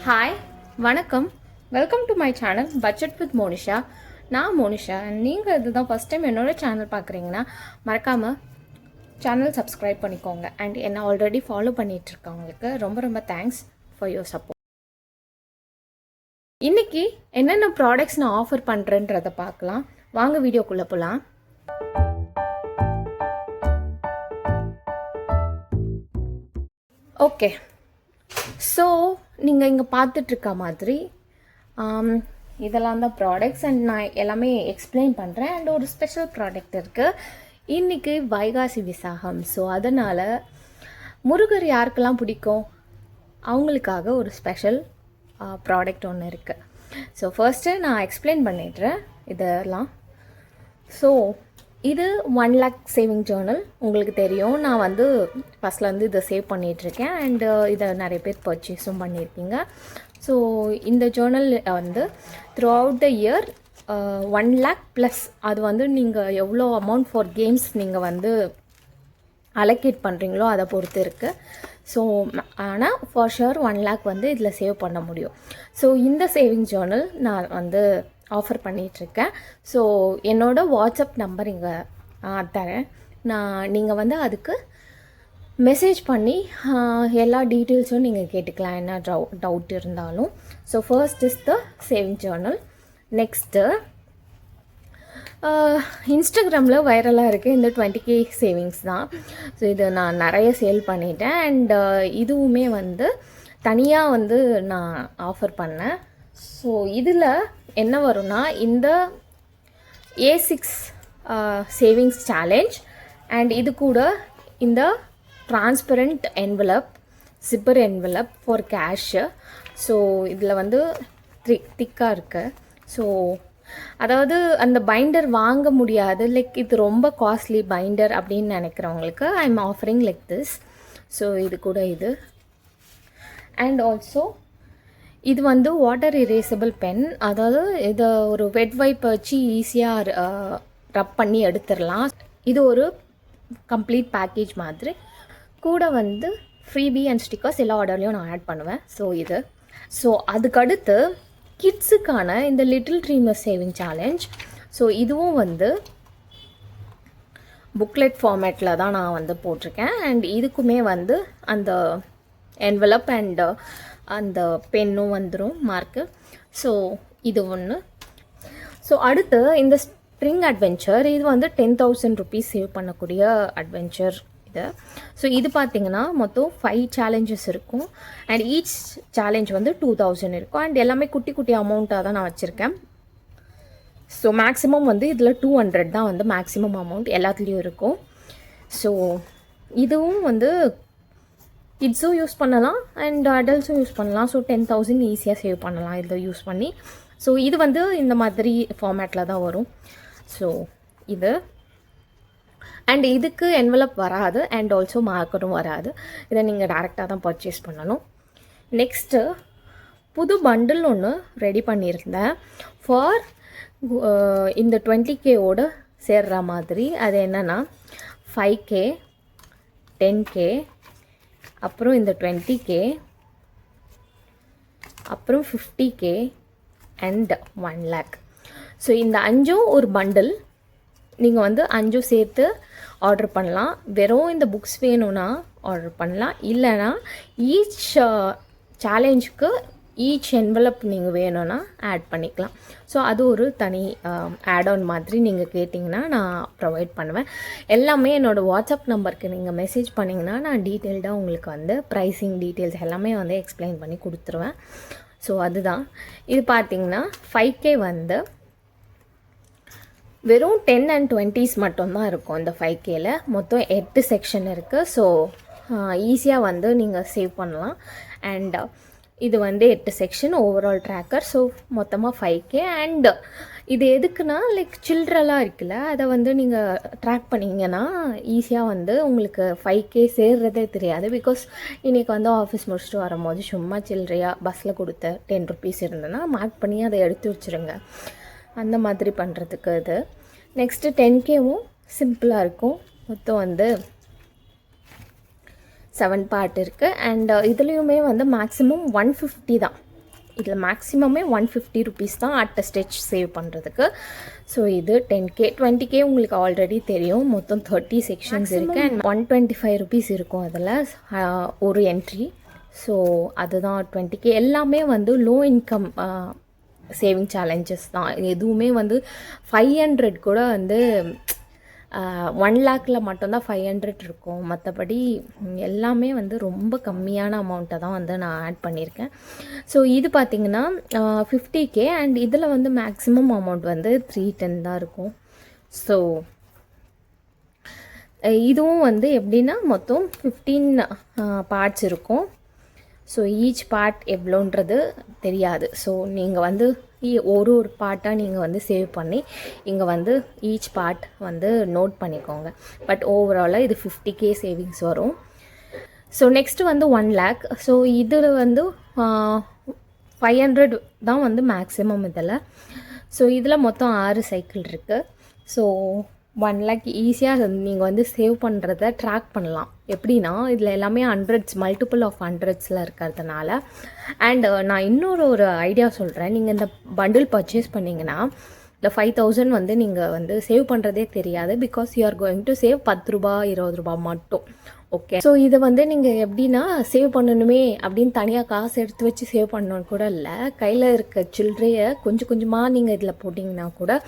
Hi வணக்கம், welcome to my channel budget with Monisha. நான் மோனிஷா. நீங்கள் இதுதான் ஃபஸ்ட் டைம் என்னோடய சேனல் பார்க்குறீங்கன்னா மறக்காமல் சேனல் சப்ஸ்கிரைப் பண்ணிக்கோங்க. அண்ட் என்னை ஆல்ரெடி ஃபாலோ பண்ணிகிட்ருக்கவங்களுக்கு ரொம்ப ரொம்ப தேங்க்ஸ் ஃபார் யுவர் சப்போர்ட். இன்றைக்கி என்னென்ன ப்ராடக்ட்ஸ் நான் ஆஃபர் பண்ணுறேன்றதை பார்க்கலாம். வாங்க வீடியோக்குள்ளே போகலாம். ஓகே, ஸோ நீங்கள் இங்கே பார்த்துட்ருக்க மாதிரி இதெல்லாம் தான் ப்ராடக்ட்ஸ் அண்ட் நான் எல்லாமே எக்ஸ்பிளைன் பண்ணுறேன். அண்ட் ஒரு ஸ்பெஷல் ப்ராடக்ட் இருக்குது. இன்றைக்கி வைகாசி விசாகம். ஸோ அதனால் முருகர் யாருக்கெல்லாம் பிடிக்கும் அவங்களுக்காக ஒரு ஸ்பெஷல் ப்ராடக்ட் ஒன்று இருக்குது. ஸோ ஃபர்ஸ்ட்டு நான் எக்ஸ்பிளைன் பண்ணிடுறேன் இதெல்லாம். ஸோ இது 1 lakh சேவிங் ஜேர்னல். உங்களுக்கு தெரியும், நான் வந்து ஃபஸ்ட்லேருந்து இதை சேவ் பண்ணிகிட்ருக்கேன். அண்டு இதை நிறைய பேர் பர்ச்சேஸும் பண்ணியிருக்கீங்க. ஸோ இந்த ஜேர்னல் வந்து through out the year 1 lakh plus அது வந்து நீங்கள் எவ்வளோ அமௌண்ட் ஃபார் கேம்ஸ் நீங்கள் வந்து அலோகேட் பண்ணுறீங்களோ அதை பொறுத்து இருக்குது. ஸோ ஆனால் ஃபார் ஷுர் 1 lakh வந்து இதில் சேவ் பண்ண முடியும். ஸோ இந்த சேவிங் ஜேர்னல் நான் வந்து ஆஃபர் பண்ணிகிட்ருக்கேன். ஸோ என்னோடய வாட்ஸ்அப் நம்பர் இங்கே தரேன். நீங்கள் வந்து அதுக்கு மெசேஜ் பண்ணி எல்லா டீட்டெயில்ஸும் நீங்கள் கேட்டுக்கலாம், என்ன டவுட் இருந்தாலும். So first is the saving Journal. Next இன்ஸ்டாகிராமில் வைரலாக இருக்குது இந்த 20K சேவிங்ஸ் தான். ஸோ இது நான் நிறைய சேல் பண்ணிட்டேன். அண்ட் இதுவுமே வந்து தனியாக வந்து நான் ஆஃபர் பண்ணேன். ஸோ இதில் என்ன வரும்னா, இந்த A6 சேவிங்ஸ் சேலஞ்ச் அண்ட் இது கூட இந்த transparent envelope, zipper envelope for cash. So இதில் வந்து திக்காக இருக்குது. ஸோ அதாவது அந்த பைண்டர் வாங்க முடியாது, லைக் இது ரொம்ப காஸ்ட்லி பைண்டர் அப்படின்னு நினைக்கிறவங்களுக்கு I am offering like this. So இது கூட இது. அண்ட் ஆல்சோ இது வந்து வாட்டர் இரேசபிள் பென். அதாவது இதை ஒரு வெட் வைப் வச்சு ஈஸியாக ரப் பண்ணி எடுத்துடலாம். இது ஒரு கம்ப்ளீட் பேக்கேஜ் மாதிரி. கூட வந்து ஃப்ரீபி அண்ட் ஸ்டிக்கர்ஸ் எல்லா ஆர்டர்லேயும் நான் ஆட் பண்ணுவேன். ஸோ இது. ஸோ அதுக்கடுத்து கிட்ஸுக்கான இந்த little trimmer saving challenge. So இதுவும் வந்து புக்லெட் ஃபார்மேட்டில் தான் நான் வந்து போட்டிருக்கேன். அண்ட் இதுக்குமே வந்து அந்த என்வலப் அண்ட் அந்த பென்னும் வந்துடும் மார்க்கு. ஸோ இது ஒன்று. ஸோ அடுத்து இந்த ஸ்ப்ரிங் அட்வென்ச்சர். இது வந்து 10,000 rupees சேவ் பண்ணக்கூடிய அட்வென்ச்சர் இது. ஸோ இது பார்த்திங்கன்னா மொத்தம் 5 சேலஞ்சஸ் இருக்கும். அண்ட் ஈச் சேலஞ்ச் வந்து 2000 இருக்கும். அண்ட் எல்லாமே குட்டி குட்டி அமௌண்ட்டாக தான் நான் வச்சுருக்கேன். ஸோ மேக்ஸிமம் வந்து இதில் 200 தான் வந்து மேக்ஸிமம் அமௌண்ட் எல்லாத்துலேயும் இருக்கும். ஸோ இதுவும் வந்து கிட்ஸும் யூஸ் பண்ணலாம் அண்ட் அடல்ட்ஸும் யூஸ் பண்ணலாம். ஸோ 10,000 ஈஸியாக சேவ் பண்ணலாம் இதை யூஸ் பண்ணி. ஸோ இது வந்து இந்த மாதிரி ஃபார்மேட்டில் தான் வரும். ஸோ இது அண்ட் இதுக்கு என்வலப் வராது அண்ட் ஆல்சோ மார்க்கரும் வராது. இதை நீங்கள் டேரெக்டாக தான் பர்ச்சேஸ் பண்ணணும். நெக்ஸ்ட்டு புது பண்டில் ஒன்று ரெடி பண்ணியிருந்தேன் ஃபார் இந்த 20K சேர்ற மாதிரி. அது என்னென்னா 5K, 10K, அப்புறம் இந்த 20K, அப்புறம் 50K அண்ட் 1 lakh. ஸோ இந்த 5 ஒரு பண்டில். நீங்கள் வந்து 5 சேர்த்து ஆர்டர் பண்ணலாம். வெறும் இந்த புக்ஸ் வேணும்னா ஆர்டர் பண்ணலாம். இல்லைனா ஈச் சேலஞ்சுக்கு ஈச் என்வலப் நீங்கள் வேணும்னா ஆட் பண்ணிக்கலாம். ஸோ அது ஒரு தனி ஆட்-ஆன் மாதிரி நீங்கள் கேட்டிங்கன்னா நான் ப்ரொவைட் பண்ணுவேன். எல்லாமே என்னோடய வாட்ஸ்அப் நம்பருக்கு நீங்கள் மெசேஜ் பண்ணிங்கன்னா நான் டீட்டெயில்டாக உங்களுக்கு வந்து ப்ரைஸிங் டீட்டெயில்ஸ் எல்லாமே வந்து எக்ஸ்பிளைன் பண்ணி கொடுத்துருவேன். ஸோ அதுதான். இது பார்த்திங்கன்னா 5K வந்து வெறும் 10 and 20s மட்டும்தான் இருக்கும். இந்த 5Kல மொத்தம் 8 செக்ஷன் இருக்குது. ஸோ ஈஸியாக வந்து நீங்கள் சேவ் பண்ணலாம். அண்ட் இது வந்து 8 செக்ஷன் ஓவரால் ட்ராக்கர். ஸோ மொத்தமாக 5K. அண்ட் இது எதுக்குன்னா லைக் சில்ட்ரெல்லாம் இருக்குல்ல, அதை வந்து நீங்கள் ட்ராக் பண்ணிங்கன்னா ஈஸியாக வந்து உங்களுக்கு 5K சேர்றதே தெரியாது. பிகாஸ் இன்றைக்கி வந்து ஆஃபீஸ் முடிச்சுட்டு வரும்போது சும்மா சில்லறையாக பஸ்ஸில் கொடுத்த 10 rupees இருந்ததுன்னா மார்க் பண்ணி அதை எடுத்து வச்சுருங்க. அந்த மாதிரி பண்ணுறதுக்கு இது. நெக்ஸ்ட்டு 10Kவும் சிம்பிளாக இருக்கும். மொத்தம் வந்து 7 பார்ட் இருக்குது. அண்ட் இதுலேயுமே வந்து மேக்ஸிமம் 150 தான். இதில் மேக்ஸிமமே 150 ருபீஸ் தான் அட் அ ஸ்டெச் சேவ் பண்ணுறதுக்கு. ஸோ இது 10K 20K உங்களுக்கு ஆல்ரெடி தெரியும். மொத்தம் 30 செக்ஷன்ஸ் இருக்குது அண்ட் 125 ருபீஸ் இருக்கும் அதில் ஒரு என்ட்ரி. ஸோ அதுதான் 20K. எல்லாமே வந்து லோ இன்கம் சேவிங் சேலஞ்சஸ் தான். எதுவுமே வந்து 500 கூட வந்து 1 லேக்கில் மட்டும்தான் 500 இருக்கும். மற்றபடி எல்லாமே வந்து ரொம்ப கம்மியான அமௌண்ட்டை தான் வந்து நான் ஆட் பண்ணியிருக்கேன். ஸோ இது பார்த்திங்கன்னா 50K அண்ட் இதில் வந்து மேக்ஸிமம் அமௌண்ட் வந்து 310 தான் இருக்கும். ஸோ இதுவும் வந்து எப்படின்னா மொத்தம் 15 பார்ட்ஸ் இருக்கும். ஸோ ஈச் பார்ட் எவ்வளோன்றது தெரியாது. ஸோ நீங்கள் வந்து ஒரு பார்ட்டாக நீங்கள் வந்து சேவ் பண்ணி இங்கே வந்து ஈச் பார்ட் வந்து நோட் பண்ணிக்கோங்க. பட் ஓவராலாக இது 50K சேவிங்ஸ் வரும். ஸோ நெக்ஸ்ட்டு வந்து 1 லேக். ஸோ இதில் வந்து 500 தான் வந்து மேக்ஸிமம் இதில். ஸோ இதில் மொத்தம் 6 சைக்கிள் இருக்குது. ஸோ 1 லேக் ஈஸியாக நீங்கள் வந்து சேவ் பண்ணுறத ட்ராக் பண்ணலாம். எப்படின்னா இதில் எல்லாமே ஹண்ட்ரட்ஸ், மல்டிபிள் ஆஃப் ஹண்ட்ரட்ஸில் இருக்கிறதுனால. அண்ட் நான் இன்னொரு ஐடியா சொல்கிறேன். நீங்கள் இந்த பண்டில் பர்ச்சேஸ் பண்ணிங்கன்னா இந்த 5000 வந்து நீங்கள் வந்து சேவ் பண்ணுறதே தெரியாது. Because you are going to save 10 ரூபா 20 ரூபா மட்டும். ஓகே, ஸோ இதை வந்து நீங்கள் எப்படின்னா சேவ் பண்ணணுமே அப்படின்னு தனியாக காசு எடுத்து வச்சு சேவ் பண்ணணும்னு கூட இல்லை. கையில் இருக்க சில்லறையை கொஞ்சம் கொஞ்சமாக நீங்கள் இதில் போட்டிங்கன்னா கூட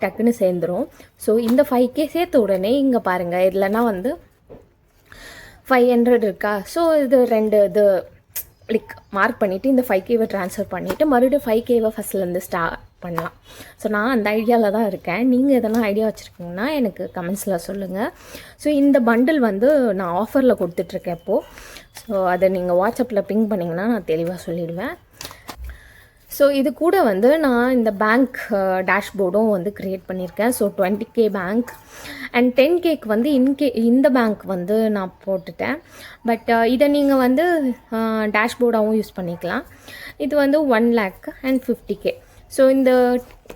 டக்குன்னு சேர்ந்துடும். ஸோ இந்த 5K சேர்த்த உடனே இங்கே பாருங்கள், இதுலனா வந்து 500 இருக்கா. ஸோ இது 2 இது லைக் மார்க் பண்ணிவிட்டு இந்த 5Kவை ட்ரான்ஸ்ஃபர் பண்ணிவிட்டு மறுபடியும் 5Kவை ஃபஸ்ட்லேருந்து ஸ்டார்ட் பண்ணலாம். ஸோ நான் அந்த ஐடியாவில் தான் இருக்கேன். நீங்கள் எதனா ஐடியா வச்சுருக்கீங்கன்னா எனக்கு கமெண்ட்ஸில் சொல்லுங்கள். ஸோ இந்த பண்டில் வந்து நான் ஆஃபரில் கொடுத்துட்ருக்கேன் இப்போது. ஸோ அதை நீங்கள் வாட்ஸ்அப்பில் பிங் பண்ணிங்கன்னா நான் தெளிவாக சொல்லிடுவேன். ஸோ இது கூட வந்து நான் இந்த பேங்க் டேஷ்போர்டும் வந்து க்ரியேட் பண்ணியிருக்கேன். ஸோ 20K பேங்க் அண்ட் 10Kக்கு வந்து இந்த பேங்க் வந்து நான் போட்டுட்டேன். பட் இதை நீங்கள் வந்து டேஷ்போர்டாகவும் யூஸ் பண்ணிக்கலாம். இது வந்து 1 லேக் அண்ட் 50K. ஸோ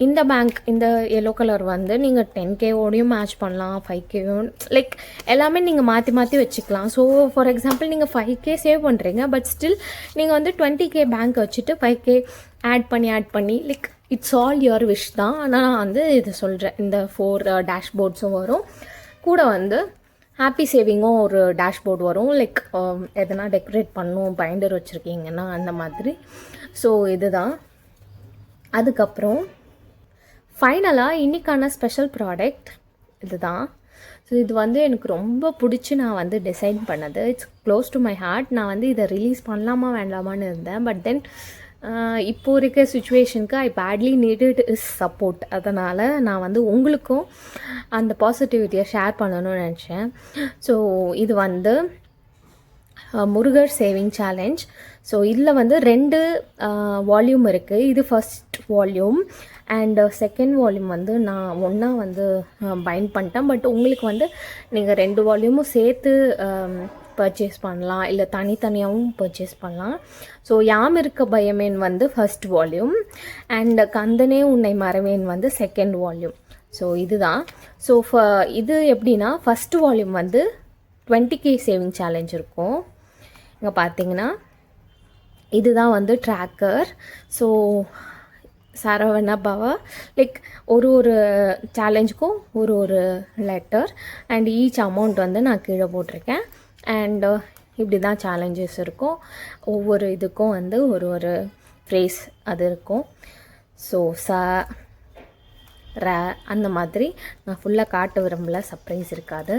இந்த பேங்க் இந்த எல்லோ கலர் வந்து நீங்கள் 10Kவோடையும் மேட்ச் பண்ணலாம், 5Kவும் லைக் எல்லாமே நீங்கள் மாற்றி மாற்றி வச்சுக்கலாம். ஸோ ஃபார் எக்ஸாம்பிள் நீங்கள் 5K சேவ் பண்ணுறீங்க, பட் ஸ்டில் நீங்கள் வந்து 20K பேங்க் வச்சுட்டு 5K ஆட் பண்ணி like it's all your wish தான். ஆனால் நான் வந்து இதை சொல்கிறேன். இந்த 4 டேஷ்போர்ட்ஸும் வரும். கூட வந்து ஹாப்பி சேவிங்கும் ஒரு டேஷ்போர்ட் வரும். லைக் எதனா டெக்கரேட் பண்ணும் பைண்டர் வச்சுருக்கீங்கன்னா அந்த மாதிரி. ஸோ இதுதான். அதுக்கப்புறம் ஃபைனலாக இன்றைக்கான ஸ்பெஷல் ப்ராடக்ட் இது தான். ஸோ இது வந்து எனக்கு ரொம்ப பிடிச்சி நான் வந்து டிசைன் பண்ணது. It's close to my heart. நான் வந்து இதை ரிலீஸ் பண்ணலாமா வேண்டாமான்னு இருந்தேன். பட் தென் இப்போது இருக்க சுச்சுவேஷனுக்கு ஐ பேட்லி நீடட் இஸ் சப்போர்ட். அதனால் நான் வந்து உங்களுக்கும் அந்த பாசிட்டிவிட்டியை ஷேர் பண்ணணும்னு நினச்சேன். ஸோ இது வந்து முருகர் சேவிங் சேலஞ்ச். ஸோ இதில் வந்து 2 வால்யூம் இருக்குது. இது first volume and second volume வந்து நான் ஒன்றா வந்து பைண்ட் பண்ணிட்டேன். பட் உங்களுக்கு வந்து நீங்கள் 2 வால்யூமும் சேர்த்து பர்ச்சேஸ் பண்ணலாம், இல்லை தனித்தனியாகவும் பர்ச்சேஸ் பண்ணலாம். ஸோ யாம் இருக்க பயமேன் வந்து ஃபர்ஸ்ட் வால்யூம் அண்ட் கந்தனே உன்னை மறவேன் வந்து செகண்ட் வால்யூம். ஸோ இதுதான். ஸோ இது எப்படின்னா ஃபஸ்ட்டு வால்யூம் வந்து 20K சேவிங் சேலஞ்ச் இருக்கும். இங்கே பார்த்தீங்கன்னா இதுதான் வந்து ட்ராக்கர். ஸோ சரவண பவா லைக் ஒரு சேலஞ்சுக்கும் ஒரு லெட்டர் அண்ட் ஈச் அமௌண்ட் வந்து நான் கீழே போட்டிருக்கேன். அண்ட் இப்படி தான் சேலஞ்சஸ் இருக்கும். ஒவ்வொரு இதுக்கும் வந்து ஒரு ஃப்ரேஸ் அது இருக்கும். ஸோ அந்த மாதிரி நான் ஃபுல்லாக காட்ட விரும்பல, சர்ப்ரைஸ் இருக்காது.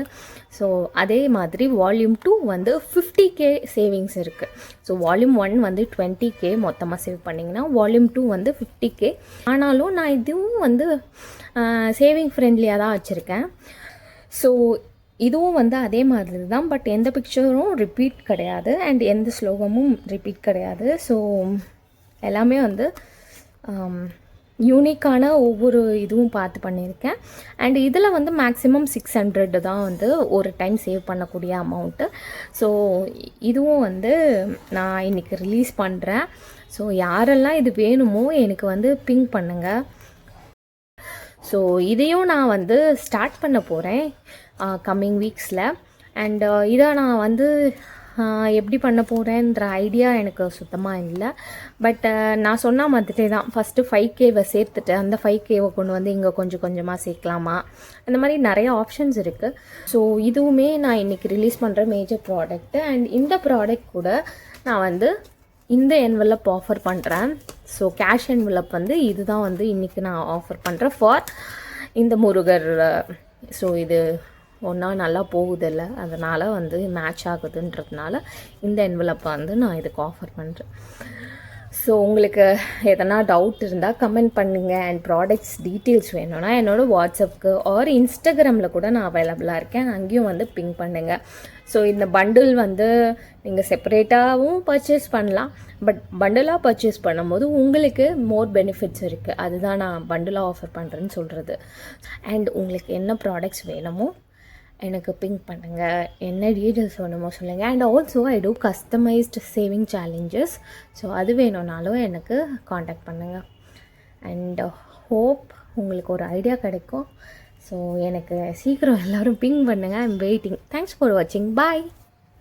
ஸோ அதே மாதிரி வால்யூம் 2 வந்து 50K சேவிங்ஸ் இருக்குது. ஸோ வால்யூம் 1 வந்து 20K மொத்தமாக சேவ் பண்ணிங்கன்னா வால்யூம் 2 வந்து 50K. ஆனாலும் நான் இதுவும் வந்து சேவிங் ஃப்ரெண்ட்லியாக தான் வச்சுருக்கேன். ஸோ இதுவும் வந்து அதே மாதிரி தான். பட் எந்த பிக்சரும் ரிப்பீட் கிடையாது அண்ட் எந்த ஸ்லோகமும் ரிப்பீட் கிடையாது. ஸோ எல்லாமே வந்து யூனிக்கான ஒவ்வொரு இதுவும் பார்த்து பண்ணியிருக்கேன். அண்ட் இதில் வந்து மேக்ஸிமம் 600 தான் வந்து ஒரு டைம் சேவ் பண்ணக்கூடிய அமௌண்ட்டு. ஸோ இதுவும் வந்து நான் இன்றைக்கி ரிலீஸ் பண்ணுறேன். ஸோ யாரெல்லாம் இது வேணுமோ எனக்கு வந்து பிங் பண்ணுங்கள். ஸோ இதையும் நான் வந்து ஸ்டார்ட் பண்ண போகிறேன் கம்மிங் வீக்ஸில். அண்ட் இதை நான் வந்து எப்படி பண்ண போகிறேன்ற ஐடியா எனக்கு சுத்தமாக இல்லை. பட் நான் சொன்ன மாதிரி தான், ஃபஸ்ட்டு 5Kவை சேர்த்துட்டு அந்த 5Kவை கொண்டு வந்து இங்கே கொஞ்சம் கொஞ்சமாக சேர்க்கலாமா, அந்த மாதிரி நிறைய ஆப்ஷன்ஸ் இருக்குது. ஸோ இதுவுமே நான் இன்றைக்கி ரிலீஸ் பண்ணுற மேஜர் ப்ராடக்ட்டு. அண்ட் இந்த ப்ராடக்ட் கூட நான் வந்து இந்த என்வலப் ஆஃபர் பண்ணுறேன். ஸோ கேஷ் என்வலப் வந்து இதுதான் வந்து இன்றைக்கி நான் ஆஃபர் பண்ணுறேன் ஃபார் இந்த முருகர். ஸோ இது ஒன்றா நல்லா போகுதில்ல, அதனால் வந்து மேட்ச் ஆகுதுன்றதுனால இந்த என்வலப்பை வந்து நான் இதுக்கு ஆஃபர் பண்ணுறேன். ஸோ உங்களுக்கு எதனா டவுட் இருந்தால் கமெண்ட் பண்ணுங்கள். அண்ட் ப்ராடக்ட்ஸ் டீட்டெயில்ஸ் வேணும்னா என்னோடய வாட்ஸ்அப்புக்கு ஆர் இன்ஸ்டாகிராமில் கூட நான் அவைலபிளாக இருக்கேன், அங்கேயும் வந்து பிங் பண்ணுங்கள். ஸோ இந்த பண்டில் வந்து நீங்கள் செப்பரேட்டாகவும் பர்ச்சேஸ் பண்ணலாம். பட் பண்டிலாக பர்ச்சேஸ் பண்ணும்போது உங்களுக்கு மோர் பெனிஃபிட்ஸ் இருக்குது. அதுதான் நான் பண்டிலாக ஆஃபர் பண்ணுறேன்னு சொல்கிறது. அண்ட் உங்களுக்கு என்ன ப்ராடக்ட்ஸ் வேணுமோ எனக்கு பிங்க் பண்ணுங்கள், என்ன டீட்டெயில்ஸ் வேணுமோ சொல்லுங்கள். And also I do customised saving challenges. So அது வேணும்னாலும் எனக்கு காண்டாக்ட் பண்ணுங்கள். அண்ட் ஹோப் உங்களுக்கு ஒரு ஐடியா கிடைக்கும். ஸோ எனக்கு சீக்கிரம் எல்லோரும் பிங்க் பண்ணுங்கள். I am waiting. Thanks for வாட்சிங். பாய்.